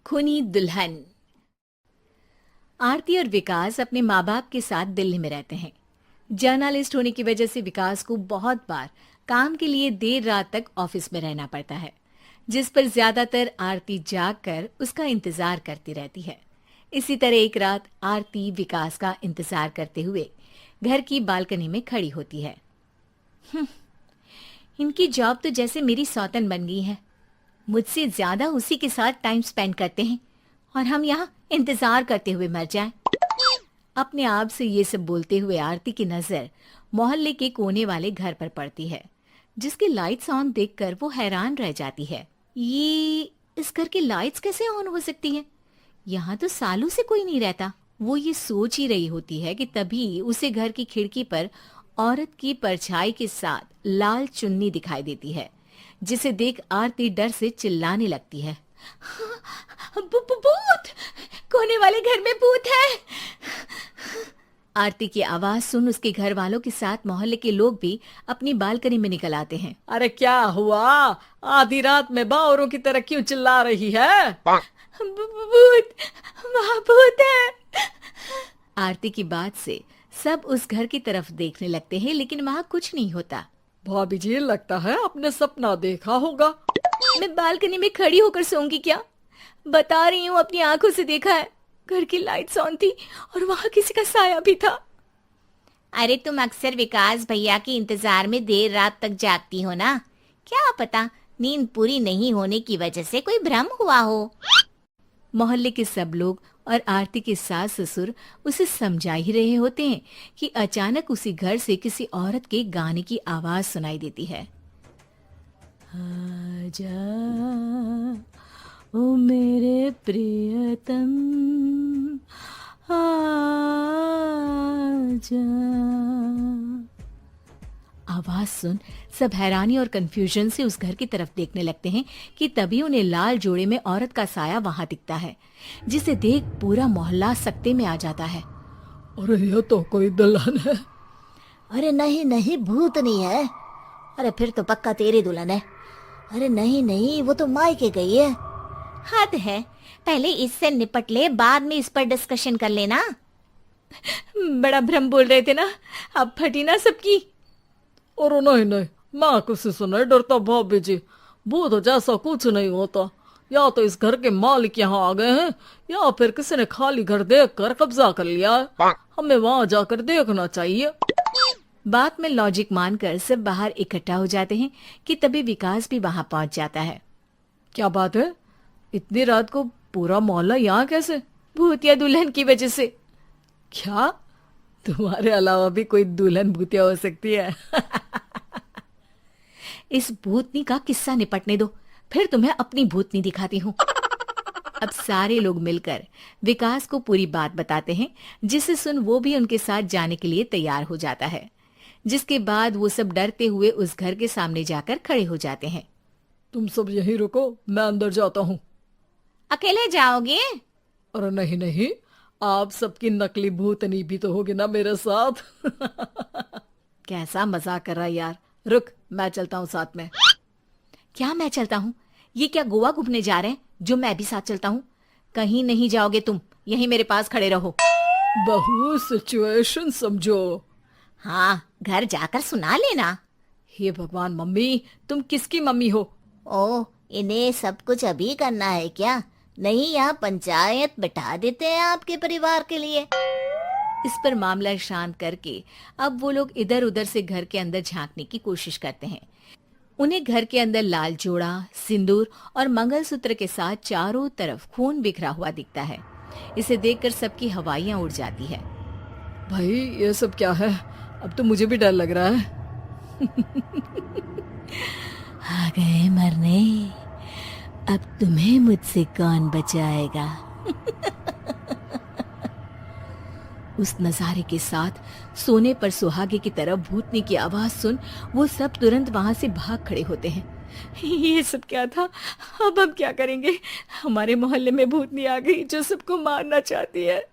खूनी दुल्हन। आरती और विकास अपने माँ बाप के साथ दिल्ली में रहते हैं। जर्नलिस्ट होने की वजह से विकास को बहुत बार काम के लिए देर रात तक ऑफिस में रहना पड़ता है, जिस पर ज्यादातर आरती जाग कर उसका इंतजार करती रहती है। इसी तरह एक रात आरती विकास का इंतजार करते हुए घर की बालकनी में खड़ी होती है। इनकी जॉब तो जैसे मेरी सौतन बन गई है। मुझसे ज्यादा उसी के साथ टाइम स्पेंड करते हैं और हम यहाँ इंतजार करते हुए मर जाएं। अपने आप से ये सब बोलते हुए आरती की नजर मोहल्ले के कोने वाले घर पर पड़ती है, जिसकी लाइट्स ऑन देखकर वो हैरान रह जाती है। ये इस घर की लाइट्स कैसे ऑन हो सकती हैं? यहाँ तो सालों से कोई नहीं रहता। वो ये सोच ही रही होती है कि तभी उसे घर की खिड़की पर औरत की परछाई के साथ लाल चुन्नी दिखाई देती है, जिसे देख आरती डर से चिल्लाने लगती है। भूत! कोने वाले घर में भूत है! आरती की आवाज सुन उसके घर वालों के साथ मोहल्ले के लोग भी अपनी बालकनी में निकल आते हैं। अरे क्या हुआ? आधी रात में बावरों की तरह क्यों चिल्ला रही है? भूत! वहाँ भूत है! आरती की बात से सब उस घर की तरफ देखने लगते हैं, लेकिन वहाँ कुछ नहीं होता। भाभी जी, लगता है आपने सपना देखा होगा। मैं बालकनी में खड़ी होकर सोऊंगी क्या? बता रही हूँ, अपनी आंखों से देखा है। घर की लाइट्स ऑन थी और वहाँ किसी का साया भी था। अरे तुम अक्सर विकास भैया के इंतजार में देर रात तक जागती हो ना, क्या पता नींद पूरी नहीं होने की वजह से कोई भ्रम हुआ हो। मोहल्ले के सब लोग और आरती के सास ससुर उसे समझा ही रहे होते हैं कि अचानक उसी घर से किसी औरत के गाने की आवाज सुनाई देती है। आजा ओ मेरे प्रियतम आजा। आवाज सुन सब हैरानी और कंफ्यूजन से उस घर की तरफ देखने लगते हैं कि तभी उन्हें लाल जोड़े में औरत का साया वहां दिखता है, जिसे देख पूरा मोहल्ला सकते में आ जाता है। अरे ये तो कोई दुल्हन है। अरे नहीं नहीं, भूत नहीं है। अरे फिर तो पक्का तेरी दुल्हन है। अरे नहीं नहीं, वो तो मायके गई है। हद है, पहले इससे निपट ले, बाद में इस पर डिस्कशन कर लेना। बड़ा भ्रम बोल रहे थे ना, अब फटी ना सबकी। और नहीं नहीं, मैं किसी से नहीं डरता भाभी जी। भूत जैसा कुछ नहीं होता। या तो इस घर के मालिक यहाँ आ गए हैं, या फिर किसी ने खाली घर देख कर कब्जा कर लिया है। हमें वहां जाकर देखना चाहिए। बात में लॉजिक मानकर सब बाहर इकट्ठा हो जाते हैं कि तभी विकास भी वहां पहुंच जाता है। क्या बात है? इतनी रात को पूरा मोहल्ला यहाँ कैसे? भूतिया दुल्हन की वजह से। क्या तुम्हारे अलावा भी कोई दुल्हन भूतिया हो सकती है? इस भूतनी का किस्सा निपटने दो, फिर तुम्हें अपनी भूतनी दिखाती हूँ। अब सारे लोग मिलकर विकास को पूरी बात बताते हैं, जिसे सुन वो भी उनके साथ जाने के लिए तैयार हो जाता है। जिसके बाद वो सब डरते हुए उस घर के सामने जाकर खड़े हो जाते हैं। तुम सब यहीं रुको, मैं अंदर जाता हूँ। अकेले जाओगे? अरे नहीं नहीं, आप सबकी नकली भूतनी भी तो होगी ना मेरे साथ। कैसा मजाक कर रहा है यार। रुक, मैं चलता हूँ साथ में। क्या मैं चलता हूँ? ये क्या गोवा घूमने जा रहे हैं जो मैं भी साथ चलता हूँ? कहीं नहीं जाओगे तुम, यहीं मेरे पास खड़े रहो। बहू, सिचुएशन समझो। हाँ, घर जाकर सुना लेना। हे भगवान, मम्मी तुम किसकी मम्मी हो? ओ, इन्हें सब कुछ अभी करना है क्या? नहीं, यहाँ पंचायत बिठा देते हैं आपके परिवार के लिए। इस पर मामला शांत करके अब वो लोग इधर उधर से घर के अंदर झांकने की कोशिश करते हैं। उन्हें घर के अंदर लाल जोड़ा, सिंदूर और मंगलसूत्र के साथ चारों तरफ खून बिखरा हुआ दिखता है। इसे देखकर सबकी हवाइयां उड़ जाती है। भाई ये सब क्या है? अब तो मुझे भी डर लग रहा है। आ गए मरने, अब तुम्हें मुझसे कौन बचाएगा? उस नजारे के साथ सोने पर सुहागे की तरह भूतनी की आवाज सुन वो सब तुरंत वहां से भाग खड़े होते हैं। ये सब क्या था? अब हम क्या करेंगे? हमारे मोहल्ले में भूतनी आ गई जो सबको मारना चाहती है।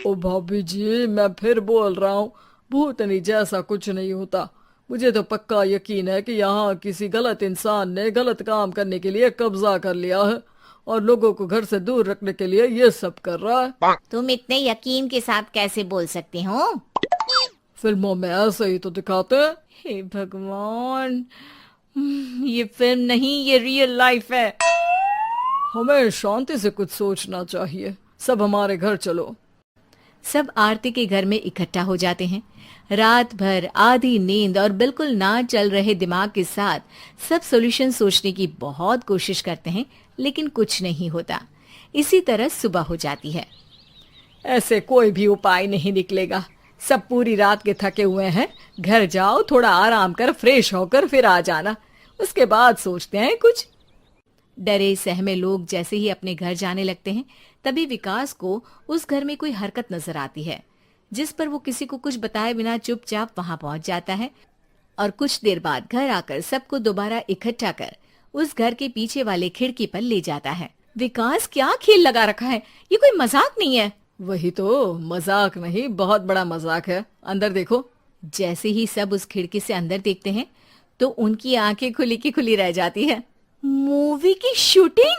ओ भाभी जी, मैं फिर बोल रहा हूँ, भूतनी जैसा कुछ नहीं होता। मुझे तो पक्का यकीन है कि यहाँ किसी गलत इंसान ने गलत काम करने के लिए कब्जा कर लिया है और लोगों को घर से दूर रखने के लिए ये सब कर रहा है। तुम इतने यकीन के साथ कैसे बोल सकते हो? फिल्मों में ऐसे ही तो दिखाते हैं। हे भगवान, ये फिल्म नहीं, ये रियल लाइफ है। हमें शांति से कुछ सोचना चाहिए। सब हमारे घर चलो। सब आरती के घर में इकट्ठा हो जाते हैं। रात भर आधी नींद और बिल्कुल ना चल रहे दिमाग के साथ सब सॉल्यूशन सोचने की बहुत कोशिश करते हैं, लेकिन कुछ नहीं होता। इसी तरह सुबह हो जाती है। ऐसे कोई भी उपाय नहीं निकलेगा। सब पूरी रात के थके हुए हैं। घर जाओ, थोड़ा आराम कर, फ्रेश होकर फिर आ जाना। उसके बाद सोचते हैं कुछ। डरे सहमे लोग जैसे ही अपने घर जाने लगते हैं, तभी विकास को उस घर में कोई हरकत नजर आती है, जिस पर वो किसी को कुछ बताए बिना चुपचाप वहां पहुंच जाता है और कुछ देर बाद घर आकर सबको दोबारा इकट्ठा कर उस घर के पीछे वाले खिड़की पर ले जाता है। विकास, क्या खेल लगा रखा है? ये कोई मजाक नहीं है। वही तो, मजाक नहीं, बहुत बड़ा मजाक है। अंदर देखो। जैसे ही सब उस खिड़की से अंदर देखते हैं तो उनकी आंखें खुली की खुली रह जाती है। मूवी की शूटिंग!